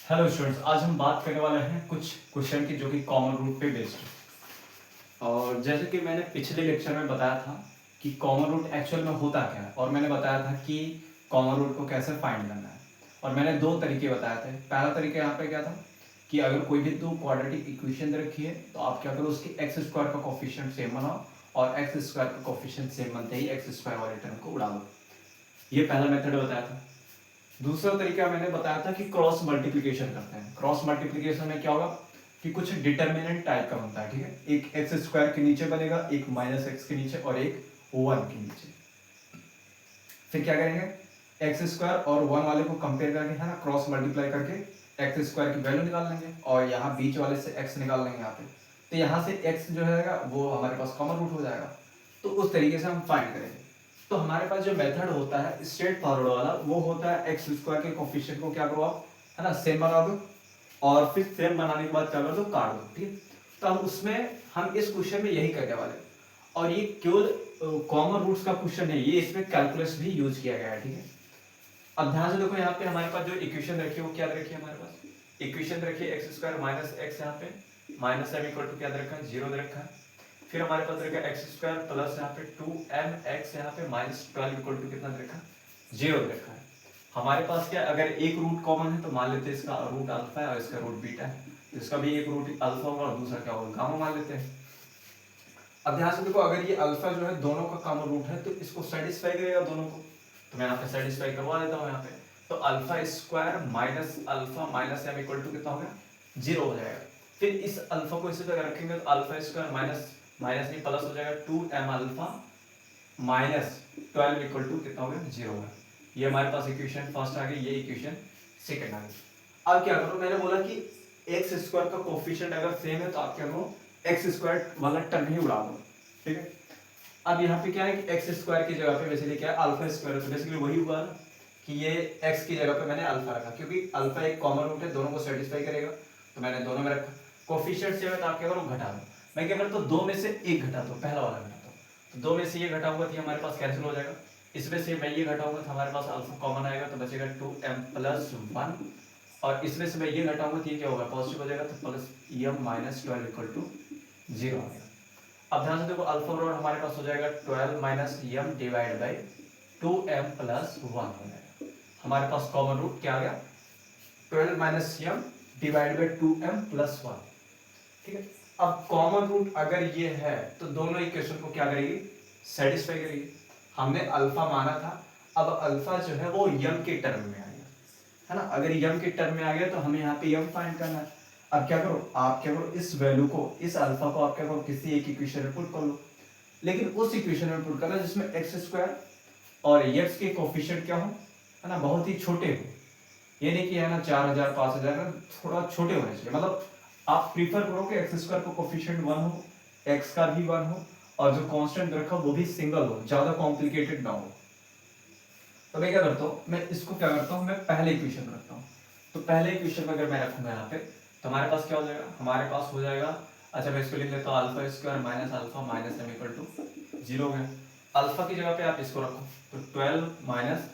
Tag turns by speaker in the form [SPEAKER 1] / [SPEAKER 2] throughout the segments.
[SPEAKER 1] Hello students, आज हम बात करने वाले हैं कुछ क्वेश्चन की जो कि कॉमन रूट पे बेस्ड है। और जैसे कि मैंने पिछले लेक्चर में बताया था कि कॉमन रूट एक्चुअल में होता क्या है, और मैंने बताया था कि कॉमन रूट को कैसे फाइंड करना है। और मैंने दो तरीके बताए थे। पहला तरीका यहाँ पे क्या था कि अगर कोई भी दो क्वाड्रेटिक इक्वेशन दे रखी है तो आप क्या करो, उसकी एक्स स्क्वायर का कोफिशिएंट सेम बनाओ और एक्स स्क्वायर का कोफिशिएंट सेम बनते ही एक्स स्क्वायर वाले टर्म को उड़ा दो। ये पहला मेथड बताया था। दूसरा तरीका मैंने बताया था कि क्रॉस मल्टीप्लिकेशन करते हैं। क्रॉस मल्टीप्लिकेशन में क्या होगा कि कुछ डिटर्मिनेंट टाइप का बनता है, ठीक है। एक एक्स स्क्वायर के नीचे बनेगा, एक माइनस एक्स के नीचे और एक वन के नीचे। फिर क्या करेंगे, एक्स स्क्वायर और वन वाले को कंपेयर करके, है ना, क्रॉस मल्टीप्लाई करके एक्स स्क्वायर की वैल्यू निकाल लेंगे और यहाँ बीच वाले से एक्स निकाल लेंगे यहाँ पे। तो यहाँ से एक्स जो है वो हमारे पास कॉमन रूट हो जाएगा। तो उस तरीके से हम फाइंड करेंगे। तो हमारे पास जो मेथड होता है स्ट्रेट फॉरवर्ड वाला, वो होता है एक्स स्क्वायर के कोफिशिएंट को क्या करो आप, है ना, सेम बना दो और फिर सेम बनाने के बाद क्या कर दो, काट दो, ठीक। तो हम उसमें हम इस क्वेश्चन में यही करने वाले हैं। और ये केवल कॉमन रूट्स का क्वेश्चन है, ये इसमें कैलकुलस भी यूज किया गया है, ठीक है। अब ध्यान से देखो, यहाँ पे हमारे पास जो इक्वेशन रखी है वो क्या रखी है, हमारे पास इक्वेशन रखी है एक्स स्क्वायर माइनस एक्स, यहाँ पे माइनस एम इक्वल टू क्या रखा है, 0 दे रखा है। फिर हमारे पास रखा है एक्स स्क्वायर प्लस यहाँ पे 2mx, यहाँ पे माइनस 12 इक्वल टू कितना दे रखा है, 0 दे रखा है। हमारे पास क्या, अगर एक रूट कॉमन है तो मान लेते हैं इसका रूट अल्फा है और इसका रूट बीटा है, तो इसका भी एक रूट अल्फा होगा और दूसरा क्या होगा, गामा मान लेते हैं। अब ध्यान से देखो, अगर ये अल्फा जो है दोनों का कॉमन रूट है तो इसको सेटिस्फाई करेगा दोनों को, तो मैं यहाँ पे सेटिस्फाई करवा देता हूँ यहाँ पे। तो alpha square minus alpha minus m equal to कितना हो गया, 0 हो जाएगा। फिर इस अल्फा को इसी जगह रखेंगे तो अल्फा स्क्वायर माइनस माइनस नहीं प्लस हो जाएगा 2m alpha minus 12 equal to कितना हो गया, 0 होगा। ये हमारे पास इक्वेशन फर्स्ट आ गई, ये इक्वेशन सेकंड आ गई। अब क्या करो, मैंने बोला कि एक्स स्क्वायर का कोफिशिएंट अगर सेम है तो आप क्या करो, एक्स स्क्वायर वाला टर्म ही उड़ा दो, ठीक है। अब यहाँ पे क्या है कि एक्स स्क्वायर की जगह पे बेसिकली क्या है, अल्फा स्क्वायर है, तो बेसिकली वही हुआ ना कि ये एक्स की जगह पे मैंने अल्फा रखा, क्योंकि अल्फा एक कॉमन रूट है, दोनों को सेटिस्फाई करेगा, तो मैंने दोनों में रखा। कोफिशिएंट सेम है तो आप क्या करो, घटा दो। मैं क्या करता हूँ, दो में से एक घटा दो, पहला वाला घटाता हूँ। तो दो में से ये घटाऊंगा तो हमारे पास कैंसिल हो जाएगा। इसमें से मैं ये घटाऊंगा तो हमारे पास अल्फा कॉमन आएगा, तो बचेगा 2m प्लस 1। और इसमें से मैं ये घटाऊंगा तो ये क्या होगा, पॉजिटिव हो जाएगा, तो plus m minus 12 equal to 0 आ गया। अब ध्यान से देखो, अल्फा रोड हमारे पास हो जाएगा 12 minus m divide by 2m plus 1 हो जाएगा। हमारे पास कॉमन रूट क्या आ गया, 12 minus m divide by 2m plus 1, ठीक है। अब कॉमन रूट अगर ये है तो दोनों इक्वेशन को क्या करेगी, सेटिस्फाई करेगी। हमने अल्फा माना था, अब अल्फा जो है वो m के टर्म में आ गया, है ना। अगर m के टर्म में आ गया तो हमें यहाँ पे m फाइंड करना है। अब क्या करो, आप क्या करो, इस वैल्यू को, इस अल्फा को आप क्या करो, किसी एक इक्वेशन में पुट कर लो। लेकिन उस इक्वेशन में पुट करना जिसमें एक्स स्क्वायर और एक्स के कोफिशिएंट क्या हो, है ना, बहुत ही छोटे हो। ये नहीं कि है ना 4000 5000 ना, थोड़ा छोटे होने चाहिए। मतलब आप प्रीफर करो कि एक्स स्क्वायर का कोफिशिएंट 1 हो, एक्स का भी 1 हो, और जो कांस्टेंट रखा वो भी सिंगल हो, ज्यादा कॉम्प्लिकेटेड ना हो। तो मैं क्या करता हूँ, मैं इसको क्या करता हूँ, मैं पहले इक्वेशन रखता हूँ। तो पहले इक्वेशन में अगर मैं रखूंगा यहाँ पे, तो हमारे पास क्या हो जाएगा, हमारे पास हो जाएगा, अच्छा मैं इसको लिख लेता हूँ, alpha square minus alpha minus m equal to 0 हो गया। अल्फा की जगह पे आप इसको रखो, तो 12 minus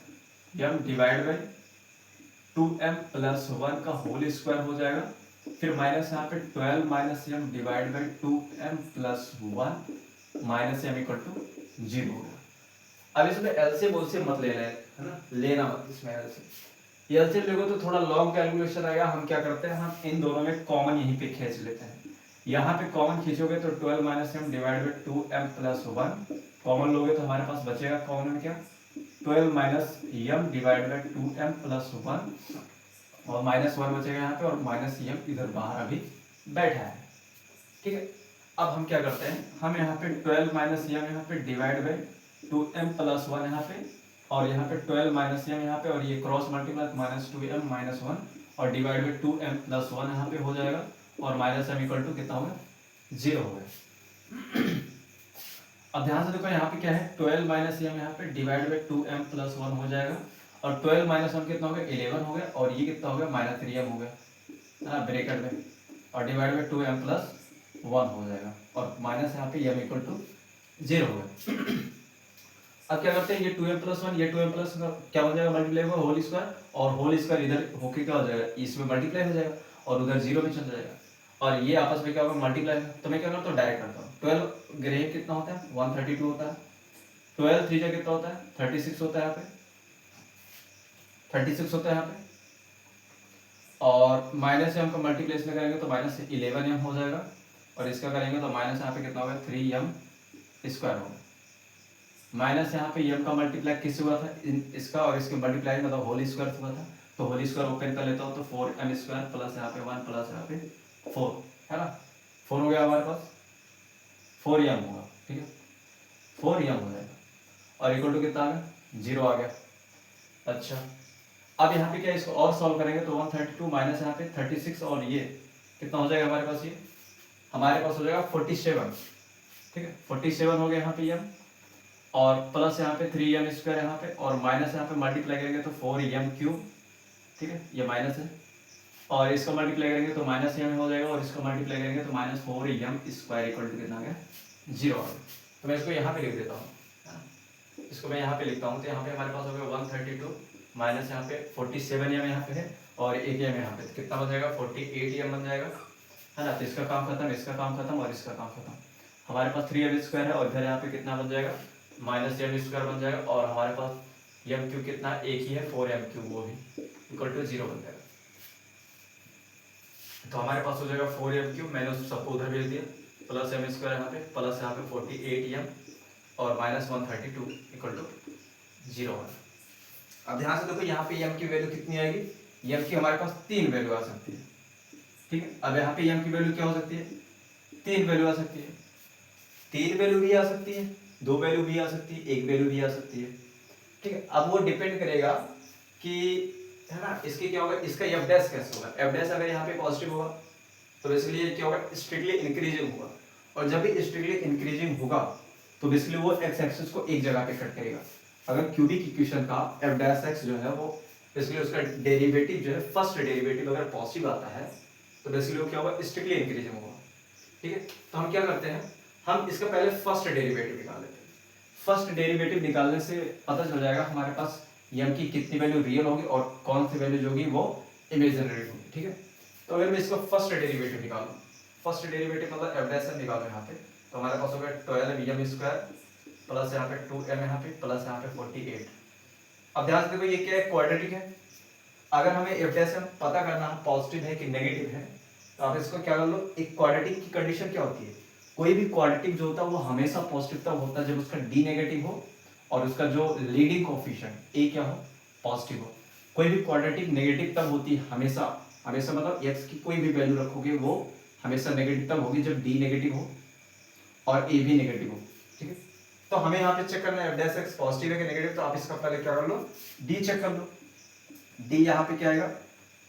[SPEAKER 1] m divide by 2m plus 1 का होल स्क्वायर हो जाएगा। फिर माइनस यहाँ पे 12 minus m divide by 2m plus 1 minus m equal to 0 हो गया। अब इसमें एलसीएम उलसीएम मत लेना है ना, लेना मत इसमें एलसीएम। एलसीएम लेगो तो थोड़ा लॉन्ग कैलकुलेशन आएगा। हम क्या करते हैं, हम इन दोनों में कॉमन यहीं पे खींच लेते हैं। यहाँ पे कॉमन खींचोगे तो 12 minus m divide by 2m plus 1 common लोगे तो हमारे पास बचेगा कॉमन में क्या, 12 minus m divide by 2m plus 1 और माइनस 1 बचेगा यहाँ पे, और माइनस एम इधर बाहर अभी बैठा है, ठीक है। अब हम क्या करते हैं, हम यहाँ पे 12 माइनस एम यहाँ पे डिवाइड बाई 2m प्लस 1 यहाँ पे, और यहाँ पे 12 माइनस एम यहाँ पे, और ये cross multiply minus 2m minus 1 और डिवाइड बाई 2m प्लस 1 यहाँ पे हो जाएगा, और माइनस m इक्वल टू कितना होगा, 0 हो गया। अब ध्यान से देखो, यहाँ पे क्या है, 12 माइनस एम यहाँ पे डिवाइड बाई 2m प्लस 1 हो जाएगा, और 12 माइनस 1 कितना हो गया, 11 हो गया, और ये कितना हो गया, माइनस 3m हो गया, ब्रैकेट में, और डिवाइड बाई 2m प्लस 1 हो जाएगा, और माइनस यहाँ पे m इक्वल टू 0 हो गया। अब क्या करते हैं, ये 2m+1 ये 2m+ क्या बन जाएगा, मल्टीप्लाई होगा होल स्क्वायर, और होल स्क्वायर इधर होके क्या हो जाएगा, इसमें मल्टीप्लाई हो जाएगा और उधर 0 में चल जाएगा, और ये आपस में क्या होगा, मल्टीप्लाई। तो मैं क्या करता हूँ, डायरेक्ट करता हूँ। 12 ग्रे कितना होता है, 132 होता है। 12 3 कितना होता है, 36 होता है, यहाँ पे 36 होता है यहाँ पे, और माइनस से हमको मल्टीप्लेस में करेंगे तो माइनस 11m हो जाएगा, और इसका करेंगे तो माइनस यहाँ पे कितना होगा, 3m² होगा। माइनस यहाँ पे m का मल्टीप्लाई किससे हुआ था, इसका और इसके मल्टीप्लाई मतलब होल स्क्वायर हुआ था, तो होल स्क्वायर ओपन कर लेता हूँ तो 4m² प्लस यहाँ पे 1 प्लस यहाँ पे 4 है ना, 4 हो गया हमारे पास, 4m होगा, ठीक है 4m हो जाएगा, और इक्वल टू कितना आ गया, 0 आ गया। अच्छा अब यहाँ पे क्या, इसको और सॉल्व करेंगे तो 132 माइनस यहाँ पे 36, और ये कितना हो जाएगा हमारे पास, ये हमारे पास हो जाएगा 47, ठीक है 47 हो गया यहाँ पे m, और प्लस यहाँ पे 3m² यहाँ पे, और माइनस यहाँ पे मल्टीप्लाई करेंगे तो 4m³, ठीक है ये माइनस है, और इसका मल्टीप्लाई करेंगे तो माइनस m हो जाएगा, और इसका मल्टीप्लाई करेंगे तो माइनस 4m² इक्वल टू कितना आ गया, 0 आ गया। तो मैं इसको यहाँ पे लिख देता हूँ, इसको मैं यहाँ पे लिखता हूँ, तो यहाँ पे हमारे पास हो गया 132 माइनस यहाँ पे 47m यहाँ पे है, और 1m यहाँ पे, कितना बन जाएगा, 48m बन जाएगा, है ना। तो इसका काम खत्म, इसका काम खत्म, और इसका काम खत्म। हमारे पास 3m² है, और इधर यहाँ पे कितना बन जाएगा, -m² बन जाएगा, और हमारे पास m³ कितना एक ही है, 4m³, वो भी इक्वल टू 0 बन जाएगा। तो हमारे पास हो जाएगा 4m³, मैंने उस सबको उधर भेज दिया, प्लस m² यहाँ पे, प्लस यहाँ पे 48m, और -132 इक्वल टू 0। अब ध्यान से देखो यहाँ पे m की वैल्यू कितनी आएगी, m की हमारे पास 3 वैल्यू आ सकती है, ठीक है। अब यहाँ पे m की वैल्यू क्या हो सकती है, 3 वैल्यू आ सकती है, 3 वैल्यू भी आ सकती है, 2 वैल्यू भी आ सकती है, 1 वैल्यू भी आ सकती है, ठीक है। अब वो डिपेंड करेगा कि, है ना, इसके क्या होगा, इसका f डैश कैसे होगा। f डैश अगर यहाँ पे पॉजिटिव होगा तो बेसिकली ये क्या होगा, स्ट्रिक्टली इंक्रीजिंग होगा, और जब भी स्ट्रिक्टली इंक्रीजिंग होगा तो बेसिकली वो x एक्सिस को एक जगह पे कट करेगा। अगर क्यूबिक इक्वेशन का f डैश x जो है वो बेसिकली उसका डेरिवेटिव जो है, फर्स्ट डेरिवेटिव अगर पॉजिटिव आता है तो बेसिकली वो क्या होगा, स्ट्रिक्टली इंक्रीजिंग होगा, ठीक है। तो हम क्या करते हैं, हम इसका पहले फर्स्ट डेरिवेटिव निकाल लेते हैं। फर्स्ट डेरिवेटिव निकालने से पता चल जाएगा हमारे पास m की कितनी वैल्यू रियल होगी और कौन सी वैल्यू जो होगी वो इमेजिनरी होगी, ठीक है। तो अगर मैं इसका फर्स्ट डेरिवेटिव निकालूं, फर्स्ट डेरिवेटिव मतलब f डैश निकालूं यहाँ पे, तो हमारे पास होगा 12m² प्लस यहाँ पे 2m यहाँ पे, प्लस यहाँ पे 48। अब ध्यान से देखो ये क्या है, क्वाड्रेटिक है। अगर हमें f डैश पता करना है पॉजिटिव है कि नेगेटिव है, तो आप इसको क्या कर लो, एक क्वाड्रेटिक की कंडीशन क्या होती है, कोई भी क्वाड्रेटिक जो होता है वो हमेशा पॉजिटिव तब होता है जब उसका d नेगेटिव हो और उसका जो लीडिंग कोएफिशिएंट a क्या हो, पॉजिटिव हो। कोई भी क्वाड्रेटिक नेगेटिव तब होती है हमेशा, हमेशा मतलब x की कोई भी वैल्यू रखोगे वो हमेशा नेगेटिव तब होगी जब d नेगेटिव हो और a भी नेगेटिव हो, ठीक है। तो हमें यहाँ पे चेक करना है f डैश x पॉजिटिव है कि नेगेटिव, तो आप इसका पहले क्या कर लो, d चेक कर लो। d यहाँ पे क्या आएगा,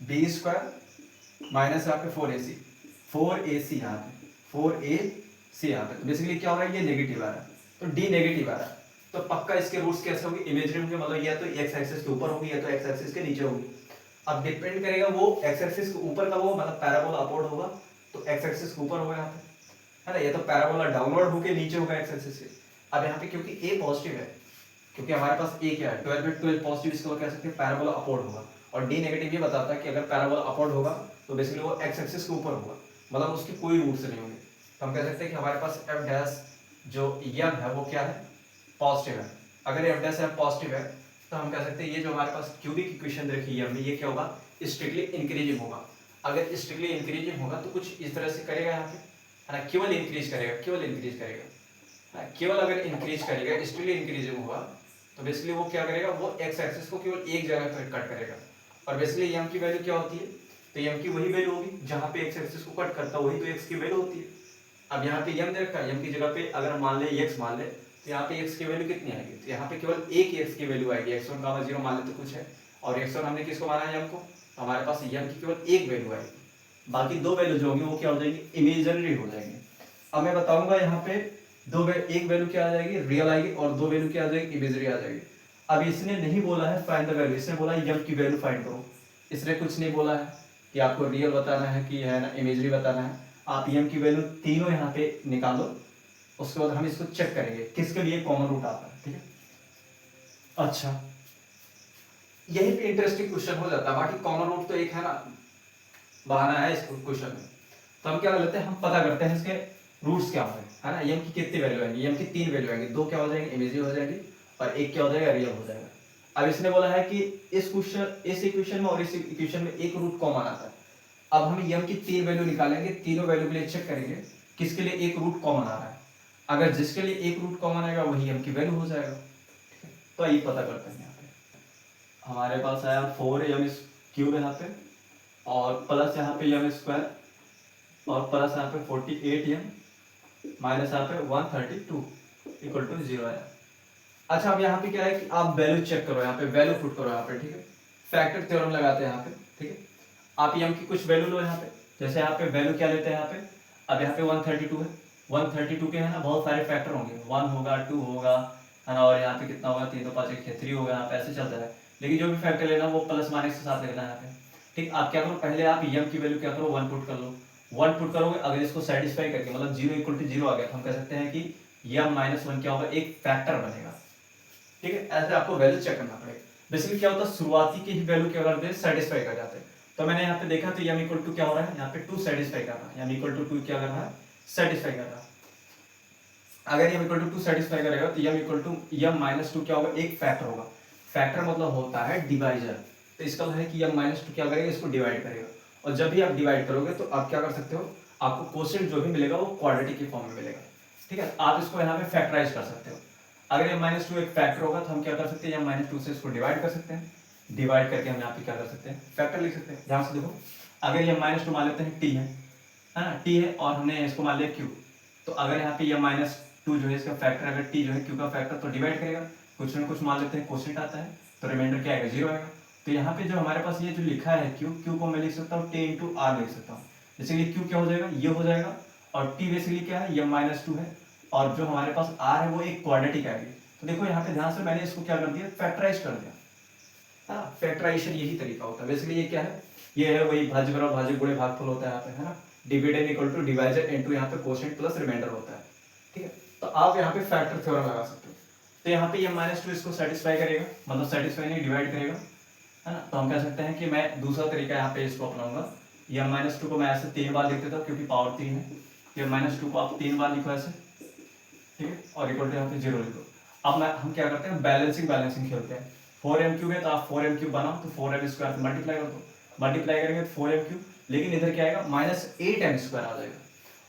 [SPEAKER 1] b² माइनस यहाँ पे 4ac यहाँ पे 4ac यहाँ पे, तो बेसिकली क्या हो रहा है, ये नेगेटिव आ रहा है, तो d नेगेटिव आ रहा है, तो पक्का इसके रूट्स कैसे होंगे, इमेजिनरी होंगे, मतलब या तो x एक्सिस के ऊपर होगी या तो x एक्सिस के नीचे होगी। अब डिपेंड करेगा वो x एक्सिस के ऊपर का वो मतलब पैराबोला अपवर्ड होगा तो x एक्सिस के ऊपर होगा यहाँ पे, है ना, या तो पैराबोला डाउनवर्ड होके नीचे होगा x एक्सिस से। अब यहाँ पे क्योंकि a पॉजिटिव है, क्योंकि हमारे पास a क्या है 12 पॉजिटिव, इसको कह सकते हैं पैराबोला अपवर्ड होगा, और d नेगेटिव ये बताता है कि अगर पैराबोला अपवर्ड होगा तो बेसिकली वो x एक्सिस के ऊपर होगा, मतलब उसके कोई रूट्स नहीं होंगे। तो हम कह सकते हैं कि हमारे पास f डैश जो m है वो क्या है, पॉजिटिव है। अगर f डैश पॉजिटिव है तो हम कह सकते हैं ये जो हमारे पास क्यूबिक इक्वेशन रखी है हमने, ये क्या होगा, स्ट्रिक्टली इंक्रीजिंग होगा। अगर स्ट्रिक्टली इंक्रीजिंग होगा तो कुछ इस तरह से करेगा यहाँ पे, है ना, केवल इंक्रीज करेगा, केवल इंक्रीज करेगा, केवल अगर इंक्रीज करेगा, स्ट्रिक्टली इंक्रीजिंग होगा तो बेसिकली वो क्या करेगा, वो x एक्सिस को केवल एक जगह पर कट करेगा। और बेसिकली m की वैल्यू क्या होती है, तो m की वही वैल्यू होगी जहाँ पे x एक्सिस को कट करता है, वही तो x की वैल्यू होती है। अब यहाँ पे m दे रखा है, m की जगह पे अगर मान ले x मान ले तो यहाँ पे x की वैल्यू कितनी आएगी, तो यहाँ पे केवल एक x की वैल्यू आएगी, x1 का 0 मान ले तो कुछ है, और x1 हमने किसको माना है, m को, तो हमारे पास m की केवल एक वैल्यू आएगी, बाकी दो वैल्यू जो होंगी वो क्या हो जाएगी, इमेजिनरी हो जाएंगे। अब मैं बताऊंगा यहाँ पे एक वैल्यू क्या आ जाएगी, रियल आएगी, और दो वैल्यू क्या आ जाएगी, इमेजिनरी आ जाएगी। अब इसने नहीं बोला है फाइंड द वैल्यू, इसने बोला m की वैल्यू फाइंड करो, इसने कुछ नहीं बोला है कि आपको रियल बताना है कि है ना इमेजिनरी बताना है। आप m की वैल्यू तीनों यहाँ पे निकालो, उसके बाद हम इसको चेक करेंगे किसके लिए कॉमन रूट आता है, ठीक है। अच्छा, यही पे इंटरेस्टिंग क्वेश्चन हो जाता है। बाकी कॉमन रूट तो एक है ना, बहाना है इस क्वेश्चन में। तो हम क्या कर लेते हैं, हम पता करते हैं इसके रूट्स क्या होंगे, है ना। एम की कितनी वैल्यू आएंगी, एम की 3 वैल्यू आएंगी, 2 क्या हो जाएंगे, इमेजिनरी हो जाएगी, और एक क्या हो जाएगा, रियल हो जाएगा। अब इसने बोला है कि इस इक्वेशन में और इस इक्वेशन में एक रूट कॉमन आता है। अब हम एम की 3 वैल्यू निकालेंगे, तीनों वैल्यू के लिए चेक करेंगे किसके लिए एक रूट कॉमन आ रहा है। अगर जिसके लिए एक रूट कॉमन आएगा वही एम की वैल्यू हो जाएगा। तो आइए पता करते हैं। यहाँ पे हमारे पास आया 4m क्यूब यहाँ पे, और प्लस यहाँ पे m स्क्वायर, और प्लस यहाँ पे 48m माइनस यहाँ पे 132 इक्वल टू 0 आया। अच्छा, अब यहाँ पे क्या है कि आप वैल्यू चेक करो, यहाँ पे वैल्यू पुट करो यहाँ पे, ठीक है। फैक्टर थ्योरम लगाते हैं यहाँ पे, ठीक है। आप m की कुछ वैल्यू लो यहाँ पे, जैसे यहाँ पे वैल्यू क्या लेते हैं यहाँ पे, अब यहाँ पे 132 है, 132 के है ना बहुत सारे फैक्टर होंगे, 1 होगा, 2 होगा, है ना, और यहाँ पे कितना होगा, 3 2 5 1 3 होगा, यहाँ पे ऐसे चलता है। लेकिन जो भी फैक्टर लेना वो प्लस माइनस के साथ लेना है यहाँ पे, ठीक। आप क्या करो, पहले आप m की वैल्यू क्या करो, 1 पुट कर लो। 1 पुट करोगे, अगर इसको सेटिस्फाई करके मतलब 0 इक्वल टू 0 आ गया, तो हम कह सकते हैं कि m माइनस 1 क्या होगा, एक फैक्टर बनेगा, ठीक है। ऐसे आपको वैल्यू चेक करना पड़ेगा। बेसिकली क्या होता है, शुरुआती की ही वैल्यू क्या करते हैं, सेटिस्फाई कर जाते हैं। तो मैंने यहाँ पे देखा, तो m इक्वल टू क्या हो रहा है, यहाँ पे 2 सेटिस्फाई कर रहा है, m इक्वल टू 2 क्या कर रहा है, सेटिस्फाई कर रहा है। अगर m इक्वल टू 2 सेटिस्फाई करेगा तो m equal to m minus 2 क्या होगा, एक फैक्टर होगा। फैक्टर मतलब होता है डिवाइजर। तो इसका मतलब है कि m माइनस 2 क्या करेगा, इसको डिवाइड करेगा। और जब भी आप डिवाइड करोगे तो आप क्या कर सकते हो, आपको क्वोशिएंट जो भी मिलेगा वो क्वाड्रेटिक की फॉर्म में मिलेगा, ठीक है। आप इसको यहाँ पे फैक्टराइज कर सकते हो। अगर m माइनस 2 एक फैक्टर होगा तो हम क्या कर सकते हैं, m माइनस 2 से इसको डिवाइड कर सकते हैं। डिवाइड करके हम यहाँ पे क्या कर सकते हैं, फैक्टर लिख सकते हैं। ध्यान से देखो, अगर m माइनस 2 मान लेते हैं t है ना, t है, और हमने इसको मान लिया q, तो अगर यहाँ पे m माइनस 2 जो है इसका फैक्टर, अगर t जो है q का फैक्टर, तो डिवाइड करेगा, कुछ ना कुछ मान लेते हैं क्वोशिएंट आता है, तो रिमाइंडर क्या आएगा, 0 आएगा। तो यहाँ पे जो हमारे पास ये जो लिखा है q को मैं लिख सकता हूँ t इंटू आर लिख सकता हूँ। बेसिकली q क्या हो जाएगा, ये हो जाएगा, और t बेसिकली क्या है, m माइनस 2 है, और जो हमारे पास r है वो एक क्वाड्रेटिक आएगी। तो देखो यहाँ पे ध्यान से मैंने इसको क्या कर दिया, फैक्टराइज कर दिया, है ना। फैक्टराइजेशन यही तरीका होता है। बेसिकली ये क्या है, ये है वही भाज्य बराबर भाज्य गुणे भागफल होता है यहाँ पे, है ना। Dividend equal to divisor into यहाँ पे क्वोशिएंट प्लस रिमाइंडर होता है, ठीक है। तो आप यहाँ पे फैक्टर थ्योरम लगा सकते हो। तो यहाँ पे m माइनस 2 इसको सेटिस्फाई करेगा, मतलब सेटिस्फाई नहीं, डिवाइड करेगा, है ना। तो हम कह सकते हैं कि मैं दूसरा तरीका यहाँ पे इसको अपनाऊंगा। m माइनस 2 को मैं ऐसे 3 बार लिख देता हूँ, क्योंकि पावर 3 है। m माइनस 2 को आप 3 बार लिखो ऐसे, ठीक है, और इक्वल टू यहाँ पे 0 लिखो। अब हम क्या करते हैं, बैलेंसिंग खेलते हैं। 4m क्यूब है तो आप 4m क्यूब बनाओ, तो 4m स्क्वायर मल्टीप्लाई कर दो, मल्टीप्लाई करेंगे तो 4m क्यूब, लेकिन इधर क्या आएगा, माइनस 8m स्क्वायर आ जाएगा,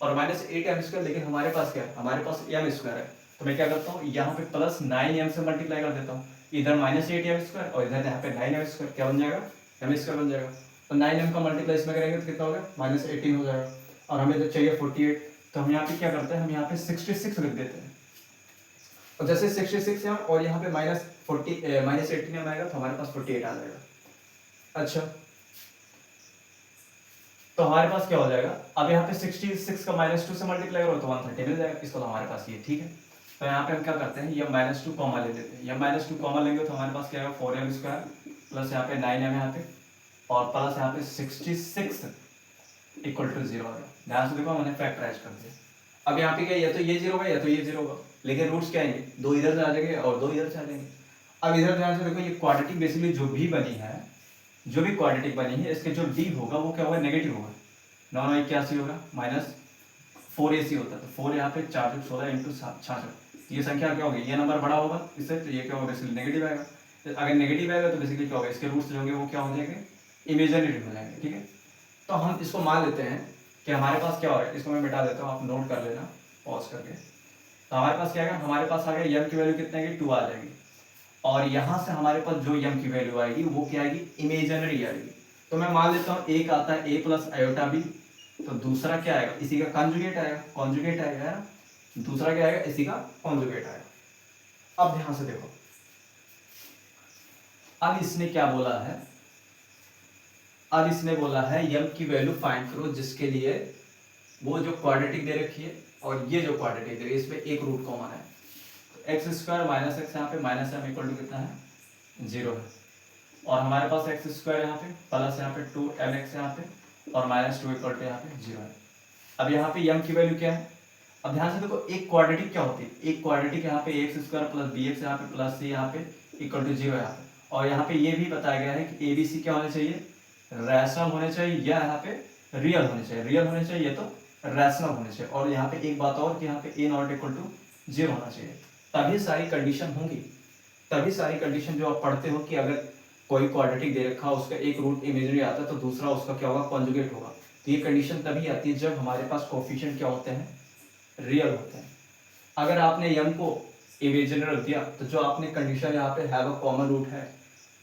[SPEAKER 1] और माइनस 8m स्क्वायर, लेकिन हमारे पास क्या है, हमारे पास m स्क्वायर है। तो मैं क्या करता हूँ, यहाँ पे प्लस 9m से मल्टीप्लाई कर देता हूँ, इधर माइनस 8m स्क्वायर, और इधर यहाँ पे 9m स्क्वायर, क्या बन जाएगा, m स्क्वायर बन जाएगा। तो 9m का मल्टीप्लाई इसमें करेंगे तो कितना हो गया, माइनस 18 हो जाएगा, और हमें तो चाहिए 48। तो हम यहाँ पे क्या करते हैं, हम यहाँ पे 66 लिख देते हैं, और जैसे 66 है और यहाँ पे माइनस 18 आएगा, तो हमारे पास 48 आ जाएगा। अच्छा, तो हमारे पास क्या हो जाएगा, अब यहाँ पे 66 का माइनस 2 से मल्टीप्लाई करो तो 130 मिल जाएगा, इसको तो हमारे पास ये ठीक है। तो यहाँ पे हम क्या करते हैं, ये माइनस 2 कॉमा ले लेते हैं। ये माइनस 2 कॉमा लेंगे तो हमारे पास क्या आएगा, 4m स्क्वायर प्लस यहाँ पे 9m यहाँ पे, और प्लस यहाँ पे 66 इक्वल टू 0 आएगा। ध्यान से देखो, मैंने फैक्टराइज कर दिया। अब यहाँ पे क्या, या तो ये 0 होगा या तो ये 0 होगा, लेकिन रूट्स क्या आएंगे, 2 इधर से आ जाएंगे और 2 इधर से आ जाएंगे। अब इधर ध्यान से देखो, ये क्वाड्रेटिक बेसिकली जो भी बनी है, जो भी क्वाड्रेटिक बनी है, इसके जो d होगा वो क्या होगा, नेगेटिव होगा। 9 81 होगा, माइनस 4ac होता है, तो 4 यहाँ पे 4 16 इंटू 66, ये संख्या क्या होगी, ये नंबर बड़ा होगा इससे, तो ये क्या होगा, बेसिकली नेगेटिव आएगा। अगर नेगेटिव आएगा तो बेसिकली क्या होगा, इसके रूट्स जो होंगे वो क्या हो जाएंगे, इमेजिनरी हो जाएंगे, ठीक है। तो हम इसको मान लेते हैं कि हमारे पास क्या हो रहा है, इसको मैं मिटा देता हूँ, आप नोट कर लेना पॉज करके। तो हमारे पास क्या है, हमारे पास आ गया m की वैल्यू कितने आएगी, 2 आ जाएगी, और यहाँ से हमारे पास जो m की वैल्यू आएगी वो क्या आएगी, इमेजिनरी आएगी। तो मैं मान लेता हूँ एक आता है a प्लस आयोटा b, तो दूसरा क्या आएगा, इसी का कॉन्जुगेट आएगा, कॉन्जुगेट आएगा है ना, दूसरा क्या आएगा, इसी का कॉन्जुगेट आएगा। अब ध्यान से देखो, अब इसने क्या बोला है, अब इसने बोला है m की वैल्यू फाइंड करो जिसके लिए वो जो क्वाड्रेटिक दे रखी है और ये जो क्वाड्रेटिक दे रही है, इसमें एक रूट कॉमन है। तो एक्स स्क्वायर माइनस एक्स यहाँ पे माइनस m इक्वल टू कितना है, 0 है, और हमारे पास एक्स स्क्वायर यहाँ पे प्लस यहाँ पे 2mx यहाँ पे, और माइनस 2 इक्वल टू यहाँ पे 0 है। अब यहाँ पे m की वैल्यू क्या है, अब ध्यान से देखो, एक क्वाड्रेटिक क्या होती है, एक क्वाड्रेटिक यहाँ पे ax स्क्वायर प्लस bx यहाँ पे प्लस c यहाँ पे इक्वल टू 0 यहाँ पे। और यहाँ पे ये भी बताया गया है कि ABC क्या होने चाहिए, रैशनल होने चाहिए या यहाँ पे रियल होने चाहिए, रियल होने चाहिए तो रैशनल होने चाहिए। और यहाँ पे एक बात और कि यहाँ पे A नॉट इक्वल टू 0 होना चाहिए। तभी सारी कंडीशन होंगी, तभी सारी कंडीशन जो आप पढ़ते हो कि अगर कोई क्वाड्रेटिक दे रखा उसका एक रूट इमेजिनरी आता है तो दूसरा उसका क्या होगा, कॉन्जुगेट होगा। तो ये कंडीशन तभी आती है जब हमारे पास कोफिशिएंट क्या होते हैं, रियल होते हैं। अगर आपने m को इमेजिनरी रख दिया तो जो आपने कंडीशन यहाँ पे हैव अ कॉमन रूट है,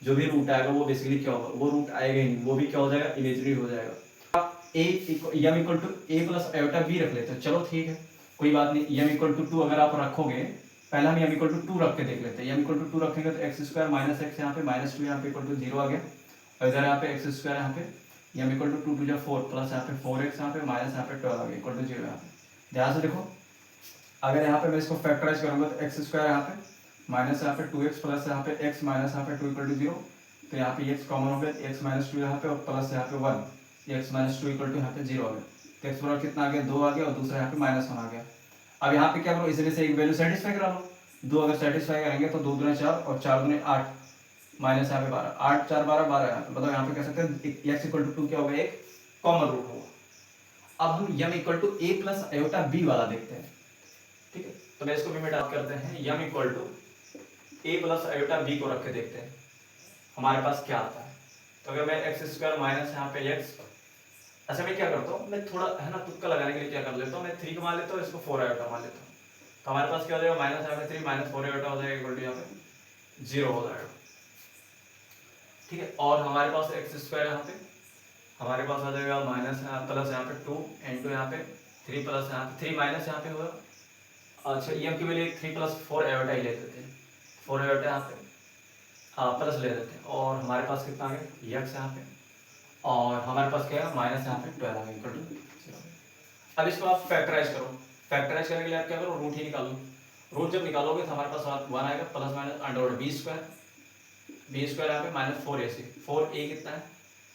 [SPEAKER 1] जो भी रूट आएगा वो बेसिकली क्या होगा, वो रूट आएगा ही नहीं, वो भी क्या हो जाएगा, इमेजिनरी हो जाएगा। m equal to a plus iota b रख लेते हैं, चलो ठीक है कोई बात नहीं। m इक्वल टू 2 अगर आप रखोगे, पहले हम m इक्वल टू 2 रख के देख लेते हैं। m इक्वल टू 2 रखेंगे तो एक्स स्क्वायर माइनस एक्स यहाँ पे माइनस 2 यहाँ पे इक्वल टू 0 आ गया। और इधर यहाँ पे एक्स स्क्वायर यहाँ पे m इक्वल टू 2 4 प्लस यहाँ पे 4x यहाँ पे माइनस यहाँ पे 12 आ गया इक्वल टू 0 यहाँ पे। ध्यान से देखो, अगर यहाँ पे मैं इसको फैक्टराइज करूंगा तो एक्स स्क्वायर यहाँ पे माइनस यहाँ पे 2x प्लस यहाँ पे x माइनस यहाँ पे 2 इक्वल टू 0। तो यहाँ पे x कॉमन हो गया, x माइनस 2 यहाँ पे और प्लस यहाँ पे 1, x माइनस 2 इक्वल टू यहाँ पे 0 आ गया। तो x बराबर कितना आ गया, 2 आ गया और दूसरा यहाँ पे माइनस 1 आ गया। अब यहाँ पे क्या करो, इसमें से एक वैल्यू सेटिस्फाई करा लो। 2 अगर सेटिस्फाई करेंगे तो 2 दूनी 4 और 4 दूनी 8 माइनस यहाँ पे 12, 8 4 12 12 यहाँ पे। बताओ यहाँ पे कह सकते हैं x इक्वल टू 2 क्या होगा, एक कॉमन रूट होगा। अब हम m equal to a plus iota b वाला देखते हैं, ठीक है। तो मैं इसको भी मिटा करते हैं, m equal to a plus iota b को रख के देखते हैं हमारे पास क्या आता है। तो अगर मैं एक्स स्क्वायर माइनस यहाँ पे x, अच्छा मैं क्या करता हूँ, मैं थोड़ा है ना तुक्का लगाने के लिए क्या कर लेता हूँ, मैं 3 को मान लेता हूँ, इसको 4 आयोटा मान लेता हूँ। तो हमारे पास क्या हो जाएगा, माइनस यहाँ पे 3 माइनस 4 आयोटा हो जाएगा इक्वल टू यहाँ पे 0 हो जाएगा, ठीक है। और हमारे पास एक्स स्क्वायर यहाँ पे हमारे पास आ जाएगा माइनस प्लस यहाँ पे 2 इंटू यहाँ पे 3 प्लस यहाँ पे 3 माइनस यहाँ पे होगा। अच्छा em की वैल्यू 3 प्लस 4 आयोटा ही ले लेते हैं, 4 आयोटा यहाँ पे प्लस ले लेते हैं। और हमारे पास कितना आ गया, x यहाँ पे, और हमारे पास क्या है माइनस यहाँ पे 12 आ गया इक्वल टू 0। अब इसको आप फैक्टराइज करो, फैक्टराइज करने के लिए आप क्या करो, रूट ही निकालो। रूट जब निकालोगे तो हमारे पास 1 आएगा plus minus under b square यहाँ पे माइनस 4ac, 4a कितना है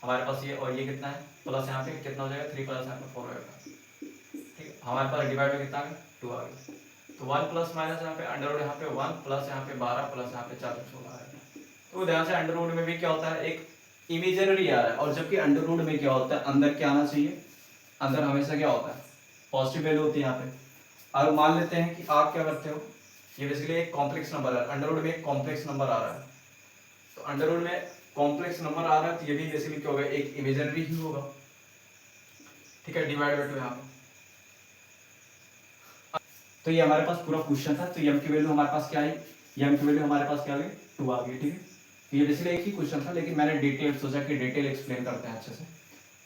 [SPEAKER 1] हमारे पास ये, और ये कितना है प्लस यहाँ पे कितना हो जाएगा 3 प्लस यहाँ पे 4 आएगा, ठीक है। हमारे पास डिवाइड में कितना आ गया 2 आ गया। तो 1 प्लस माइनस यहाँ पे अंडर रूट यहाँ पे 1 प्लस यहाँ पे 12 प्लस यहाँ पे 4 16 आएगा। तो ध्यान से अंडर रूट में भी क्या होता है, एक इमेजिनरी आ रहा है, और जबकि अंडर रूट में क्या होता है, अंदर क्या आना चाहिए, अंदर हमेशा क्या होता है, पॉजिटिव वैल्यू होती है यहाँ पे। और मान लेते हैं कि आप क्या करते हो, ये बेसिकली एक कॉम्प्लेक्स नंबर है, अंडर रूट में एक कॉम्प्लेक्स नंबर आ रहा है। तो अंडर रूट में कॉम्प्लेक्स नंबर आ रहा है तो ये भी बेसिकली क्या होगा, एक इमेजिनरी ही होगा, ठीक है, डिवाइड बाय 2 यहाँ पे। तो ये हमारे पास पूरा क्वेश्चन था। तो m की वैल्यू हमारे पास क्या आई, m की वैल्यू हमारे पास क्या आ गई, 2 आ गई, ठीक है। तो ये बेसिकली एक ही क्वेश्चन था, लेकिन मैंने डिटेल सोचा कि डिटेल एक्सप्लेन करते हैं अच्छे से।